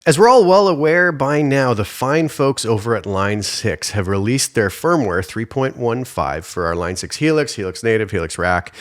As we're all well aware by now, the fine folks over at Line 6 have released their firmware 3.15 for our Line 6 Helix, Helix Native, Helix Rack,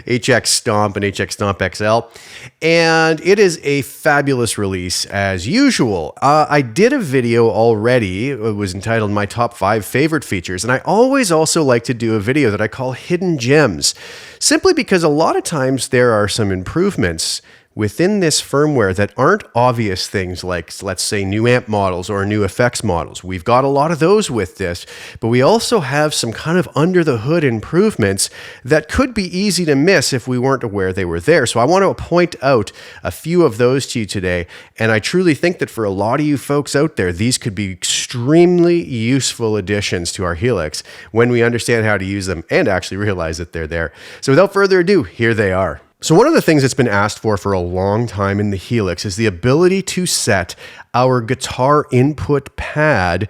HX Stomp, and HX Stomp XL. And it is a fabulous release as usual. I did a video already. It was entitled My Top 5 Favorite Features. And I always also like to do a video that I call Hidden Gems, simply because a lot of times there are some improvements within this firmware that aren't obvious things like, let's say, new amp models or new effects models. We've got a lot of those with this, but we also have some kind of under the hood improvements that could be easy to miss if we weren't aware they were there. So I want to point out a few of those to you today, and I truly think that for a lot of you folks out there, these could be extremely useful additions to our Helix when we understand how to use them and actually realize that they're there. So without further ado, here they are. So one of the things that's been asked for a long time in the Helix is the ability to set our guitar input pad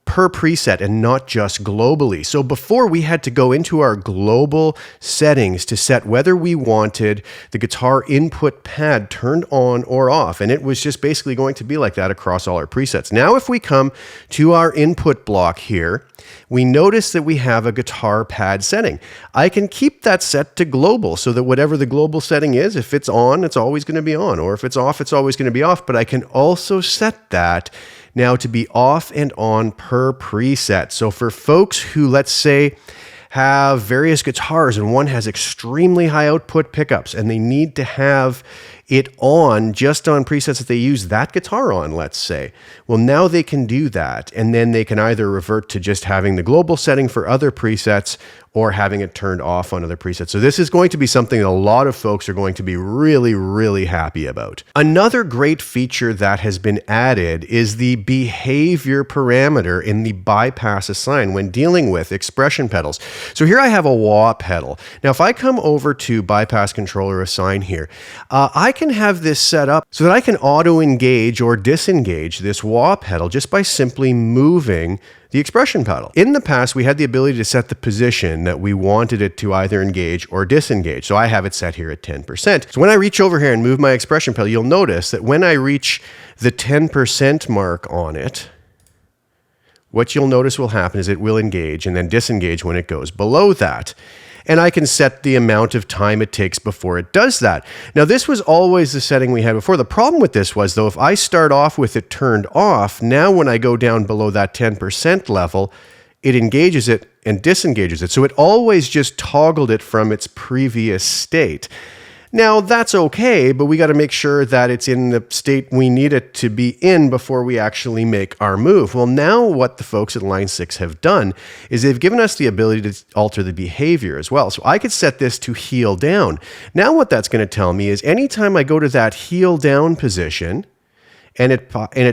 per preset and not just globally. So before, we had to go into our global settings to set whether we wanted the guitar input pad turned on or off. And it was just basically going to be like that across all our presets. Now, if we come to our input block here, we notice that we have a guitar pad setting. I can keep that set to global so that whatever the global setting is, if it's on, it's always going to be on, or if it's off, it's always going to be off. But I can also set that now to be off and on per preset. So for folks who, let's say, have various guitars and one has extremely high output pickups and they need to have it on just on presets that they use that guitar on, let's say. Well, now they can do that, and then they can either revert to just having the global setting for other presets or having it turned off on other presets. So this is going to be something that a lot of folks are going to be really, really happy about. Another great feature that has been added is the behavior parameter in the bypass assign when dealing with expression pedals. So here I have a wah pedal. Now, if I come over to bypass controller assign here, I can have this set up so that I can auto-engage or disengage this wah pedal just by simply moving the expression pedal. In the past, we had the ability to set the position that we wanted it to either engage or disengage. So I have it set here at 10%. So when I reach over here and move my expression pedal, you'll notice that when I reach the 10% mark on it, what you'll notice will happen is it will engage and then disengage when it goes below that. And I can set the amount of time it takes before it does that. Now, this was always the setting we had before. The problem with this was, though, if I start off with it turned off, now when I go down below that 10% level, it engages it and disengages it. So it always just toggled it from its previous state. Now, that's okay, but we got to make sure that it's in the state we need it to be in before we actually make our move. Well, now what the folks at Line 6 have done is they've given us the ability to alter the behavior as well. So I could set this to heel down. Now what that's going to tell me is anytime I go to that heel down position and it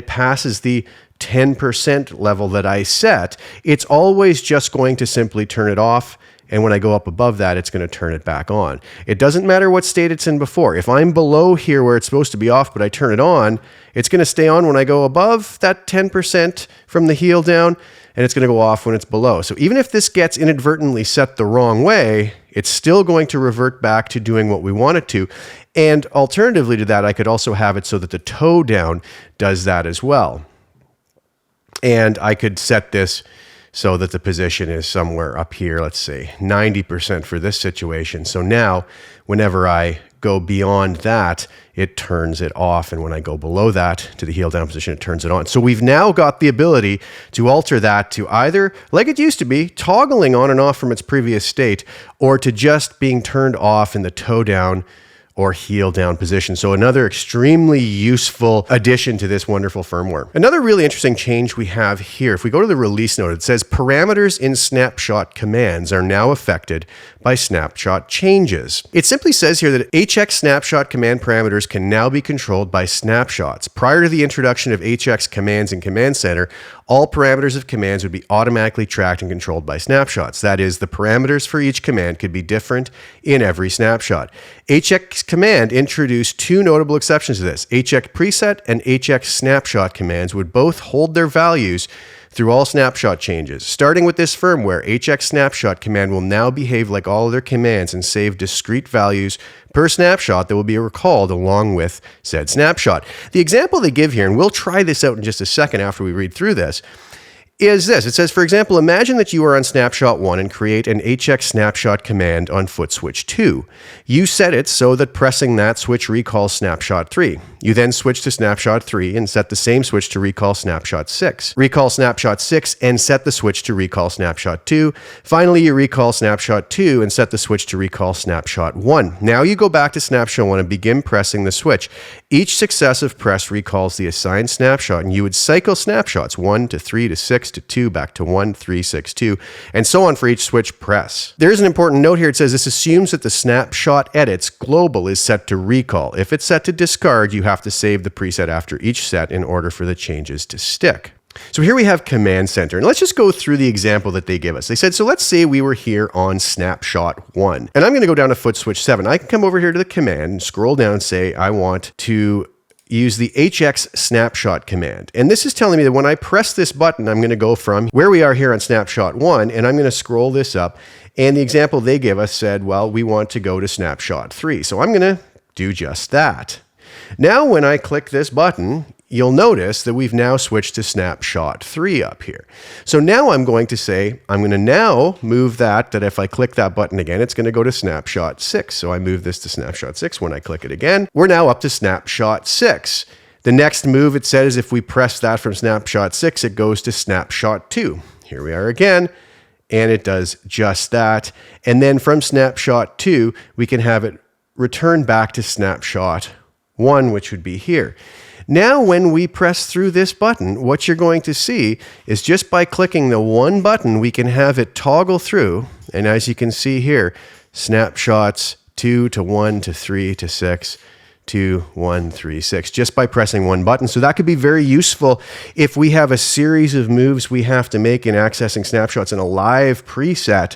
passes the 10% level that I set, it's always just going to simply turn it off. And when I go up above that, it's going to turn it back on. It doesn't matter what state it's in before. If I'm below here where it's supposed to be off, but I turn it on, it's going to stay on when I go above that 10% from the heel down, and it's going to go off when it's below. So even if this gets inadvertently set the wrong way, it's still going to revert back to doing what we want it to. And alternatively to that, I could also have it so that the toe down does that as well. And I could set this so that the position is somewhere up here, let's say 90% for this situation. So now whenever I go beyond that, it turns it off. And when I go below that to the heel down position, it turns it on. So we've now got the ability to alter that to either, like it used to be, toggling on and off from its previous state, or to just being turned off in the toe down or heel down position. So another extremely useful addition to this wonderful firmware. Another really interesting change we have here, if we go to the release note, it says parameters in Snapshot Commands are now affected by snapshot changes. It simply says here that HX Snapshot command parameters can now be controlled by snapshots. Prior to the introduction of HX commands in Command Center, all parameters of commands would be automatically tracked and controlled by snapshots. That is, the parameters for each command could be different in every snapshot. HX command introduced two notable exceptions to this. HX preset and HX snapshot commands would both hold their values through all snapshot changes. Starting with this firmware, HX Snapshot command will now behave like all other commands and save discrete values per snapshot that will be recalled along with said snapshot. The example they give here, and we'll try this out in just a second after we read through this, is this. It says, for example, imagine that you are on snapshot 1 and create an HX snapshot command on foot switch 2. You set it so that pressing that switch recalls snapshot 3. You then switch to snapshot 3 and set the same switch to recall snapshot 6. Recall snapshot 6 and set the switch to recall snapshot 2. Finally, you recall snapshot 2 and set the switch to recall snapshot 1. Now you go back to snapshot 1 and begin pressing the switch. Each successive press recalls the assigned snapshot, and you would cycle snapshots 1 to 3 to 6 to 2 back to 1, 3, 6, 2, and so on for each switch press. There's an important note here. It says this assumes that the snapshot edits global is set to recall. If it's set to discard, you have to save the preset after each set in order for the changes to stick. So here we have Command Center, and let's just go through the example that they give us. They said, so let's say we were here on snapshot 1, and I'm going to go down to foot switch 7. I can come over here to the command and scroll down and say I want to use the HX snapshot command. And this is telling me that when I press this button, I'm going to go from where we are here on snapshot 1, and I'm going to scroll this up. And the example they give us said, well, we want to go to snapshot 3. So I'm going to do just that. Now, when I click this button, you'll notice that we've now switched to snapshot 3 up here. So now I'm going to say, I'm going to now move that if I click that button again, it's going to go to snapshot 6. So I move this to snapshot 6. When I click it again, we're now up to snapshot 6. The next move, it says, if we press that from snapshot 6, it goes to snapshot 2. Here we are again, and it does just that. And then from snapshot 2, we can have it return back to snapshot 1, which would be here. Now, when we press through this button, what you're going to see is just by clicking the one button, we can have it toggle through. And as you can see here, snapshots 2 to 1 to 3 to 6 to 1, 3, 6, just by pressing one button. So that could be very useful if we have a series of moves we have to make in accessing snapshots in a live preset,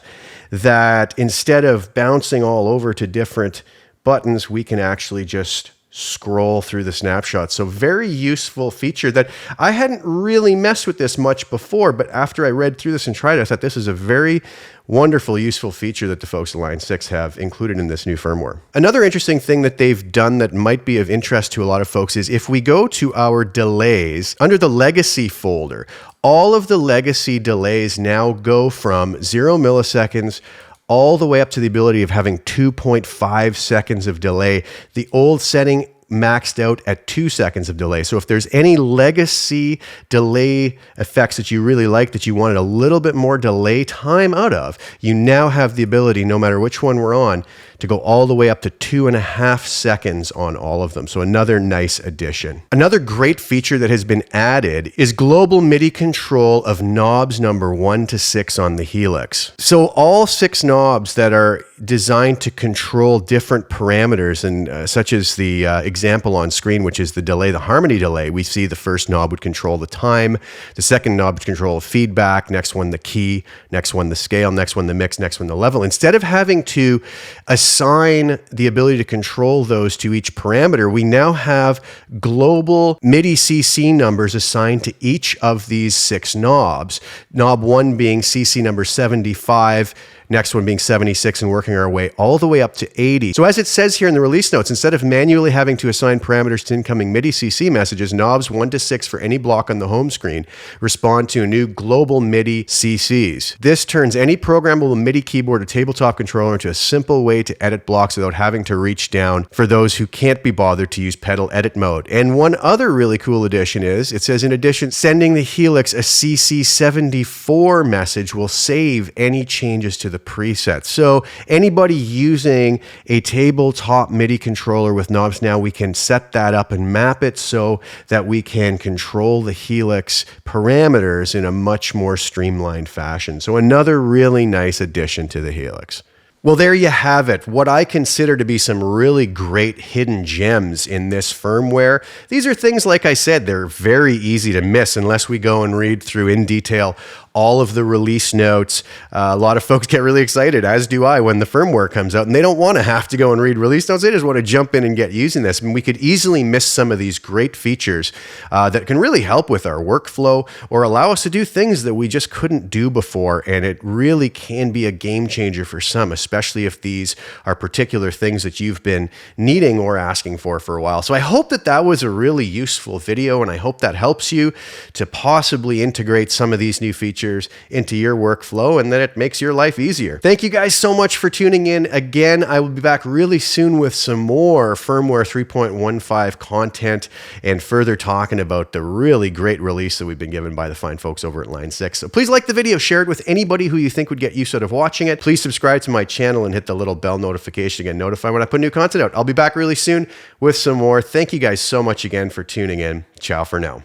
that instead of bouncing all over to different buttons, we can actually just scroll through the snapshots. So very useful feature that I hadn't really messed with this much before, but after I read through this and tried it, I thought this is a very wonderful, useful feature that the folks at Line 6 have included in this new firmware. Another interesting thing that they've done that might be of interest to a lot of folks is if we go to our delays, under the legacy folder, all of the legacy delays now go from 0 milliseconds all the way up to the ability of having 2.5 seconds of delay. The old setting maxed out at 2 seconds of delay. So if there's any legacy delay effects that you really like, that you wanted a little bit more delay time out of, you now have the ability, no matter which one we're on, to go all the way up to 2.5 seconds on all of them. So another nice addition. Another great feature that has been added is global MIDI control of knobs number 1 to 6 on the Helix. So all 6 knobs that are designed to control different parameters, and such as the example on screen, which is the delay, the harmony delay, we see the first knob would control the time, the second knob would control feedback, next one the key, next one the scale, next one the mix, next one the level. Instead of having to assign the ability to control those to each parameter, we now have global MIDI CC numbers assigned to each of these 6 knobs. Knob 1 being CC number 75, next one being 76, and working our way all the way up to 80. So as it says here in the release notes, instead of manually having to assign parameters to incoming MIDI CC messages, knobs 1 to 6 for any block on the home screen respond to new global MIDI CCs. This turns any programmable MIDI keyboard or tabletop controller into a simple way to edit blocks without having to reach down for those who can't be bothered to use pedal edit mode. And one other really cool addition is, it says, in addition, sending the Helix a CC74 message will save any changes to the preset. So anybody using a tabletop MIDI controller with knobs now, we can set that up and map it so that we can control the Helix parameters in a much more streamlined fashion. So another really nice addition to the Helix. Well, there you have it. What I consider to be some really great hidden gems in this firmware. These are things, like I said, they're very easy to miss unless we go and read through in detail all of the release notes. A lot of folks get really excited, as do I, when the firmware comes out, and they don't want to have to go and read release notes. They just want to jump in and get using this. And we could easily miss some of these great features that can really help with our workflow or allow us to do things that we just couldn't do before. And it really can be a game changer for some, especially if these are particular things that you've been needing or asking for a while. So I hope that that was a really useful video, and I hope that helps you to possibly integrate some of these new features into your workflow and that it makes your life easier. Thank you guys so much for tuning in. Again, I will be back really soon with some more firmware 3.15 content and further talking about the really great release that we've been given by the fine folks over at Line 6. So please like the video, share it with anybody who you think would get use out of watching it. Please subscribe to my channel and hit the little bell notification to get notified when I put new content out. I'll be back really soon with some more. Thank you guys so much again for tuning in. Ciao for now.